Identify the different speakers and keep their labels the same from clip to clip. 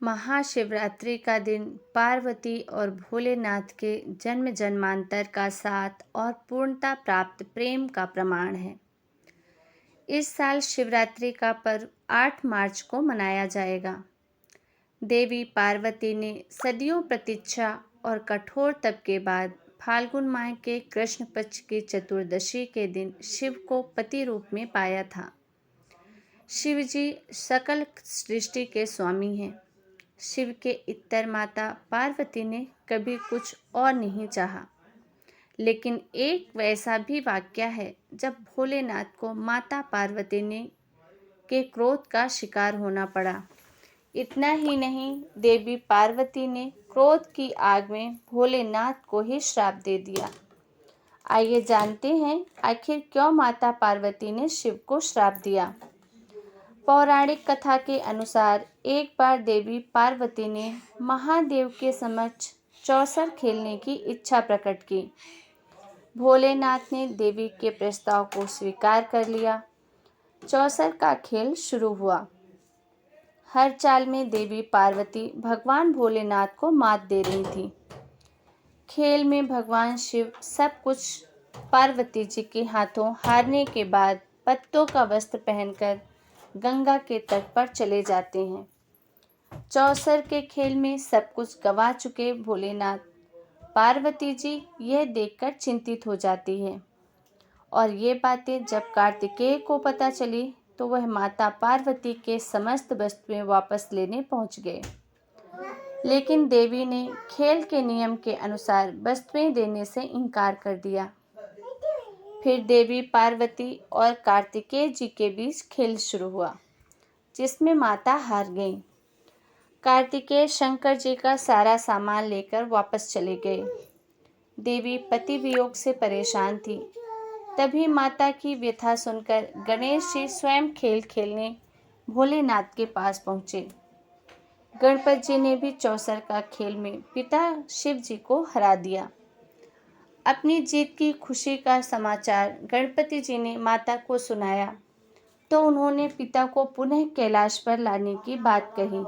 Speaker 1: महाशिवरात्रि का दिन पार्वती और भोलेनाथ के जन्म जन्मांतर का साथ और पूर्णता प्राप्त प्रेम का प्रमाण है। इस साल शिवरात्रि का पर्व 8 मार्च को मनाया जाएगा। देवी पार्वती ने सदियों प्रतीक्षा और कठोर तप के बाद फाल्गुन माह के कृष्ण पक्ष की चतुर्दशी के दिन शिव को पति रूप में पाया था। शिव जी सकल सृष्टि के स्वामी हैं। शिव के इतर माता पार्वती ने कभी कुछ और नहीं चाहा, लेकिन एक वैसा भी वाक्य है जब भोलेनाथ को माता पार्वती ने के क्रोध का शिकार होना पड़ा। इतना ही नहीं, देवी पार्वती ने क्रोध की आग में भोलेनाथ को ही श्राप दे दिया। आइए जानते हैं आखिर क्यों माता पार्वती ने शिव को श्राप दिया। पौराणिक कथा के अनुसार एक बार देवी पार्वती ने महादेव के समक्ष चौसर खेलने की इच्छा प्रकट की। भोलेनाथ ने देवी के प्रस्ताव को स्वीकार कर लिया। चौसर का खेल शुरू हुआ। हर चाल में देवी पार्वती भगवान भोलेनाथ को मात दे रही थी। खेल में भगवान शिव सब कुछ पार्वती जी के हाथों हारने के बाद पत्तों का वस्त्र पहनकर गंगा के तट पर चले जाते हैं। चौसर के खेल में सब कुछ गवा चुके भोलेनाथ पार्वती जी यह देखकर चिंतित हो जाती है, और ये बातें जब कार्तिकेय को पता चली तो वह माता पार्वती के समस्त वस्तुएं वापस लेने पहुंच गए। लेकिन देवी ने खेल के नियम के अनुसार वस्तुएं देने से इनकार कर दिया। फिर देवी पार्वती और कार्तिकेय जी के बीच खेल शुरू हुआ, जिसमें माता हार गई। कार्तिकेय शंकर जी का सारा सामान लेकर वापस चले गए। देवी पति वियोग से परेशान थी। तभी माता की व्यथा सुनकर गणेश जी स्वयं खेल खेलने भोलेनाथ के पास पहुंचे। गणपति जी ने भी चौसर का खेल में पिता शिव जी को हरा दिया। अपनी जीत की खुशी का समाचार गणपति जी ने माता को सुनाया तो उन्होंने पिता को पुनः कैलाश पर लाने की बात कही।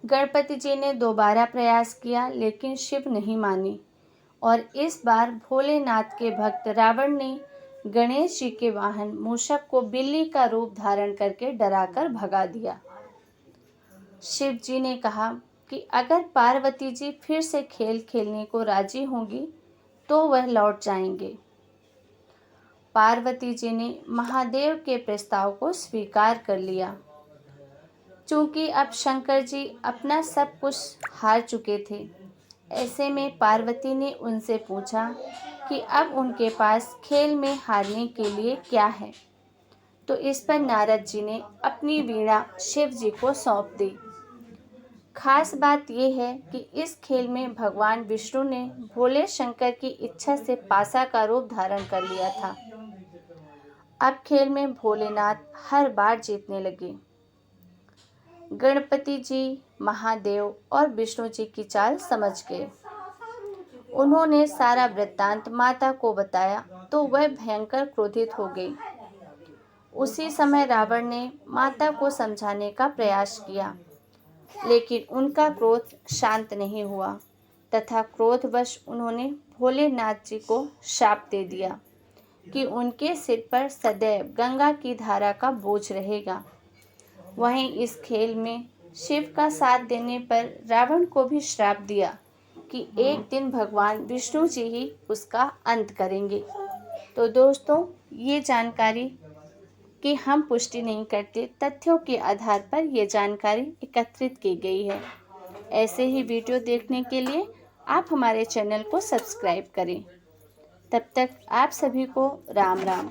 Speaker 1: गणपति जी ने दोबारा प्रयास किया, लेकिन शिव नहीं माने, और इस बार भोलेनाथ के भक्त रावण ने गणेश जी के वाहन मूषक को बिल्ली का रूप धारण करके डराकर भगा दिया। शिव जी ने कहा कि अगर पार्वती जी फिर से खेल खेलने को राजी होंगी तो वह लौट जाएंगे। पार्वती जी ने महादेव के प्रस्ताव को स्वीकार कर लिया। चूंकि अब शंकर जी अपना सब कुछ हार चुके थे, ऐसे में पार्वती ने उनसे पूछा कि अब उनके पास खेल में हारने के लिए क्या है। तो इस पर नारद जी ने अपनी वीणा शिव जी को सौंप दी। खास बात यह है कि इस खेल में भगवान विष्णु ने भोले शंकर की इच्छा से पासा का रूप धारण कर लिया था। अब खेल में भोलेनाथ हर बार जीतने लगे। गणपति जी, महादेव और विष्णु जी की चाल समझ गए। उन्होंने सारा वृत्तांत माता को बताया तो वह भयंकर क्रोधित हो गई। उसी समय रावण ने माता को समझाने का प्रयास किया, लेकिन उनका क्रोध शांत नहीं हुआ तथा क्रोधवश उन्होंने भोलेनाथ जी को शाप दे दिया कि उनके सिर पर सदैव गंगा की धारा का बोझ रहेगा। वहीं इस खेल में शिव का साथ देने पर रावण को भी श्राप दिया कि एक दिन भगवान विष्णु जी ही उसका अंत करेंगे। तो दोस्तों, ये जानकारी कि हम पुष्टि नहीं करते, तथ्यों के आधार पर ये जानकारी एकत्रित की गई है। ऐसे ही वीडियो देखने के लिए आप हमारे चैनल को सब्सक्राइब करें। तब तक आप सभी को राम राम।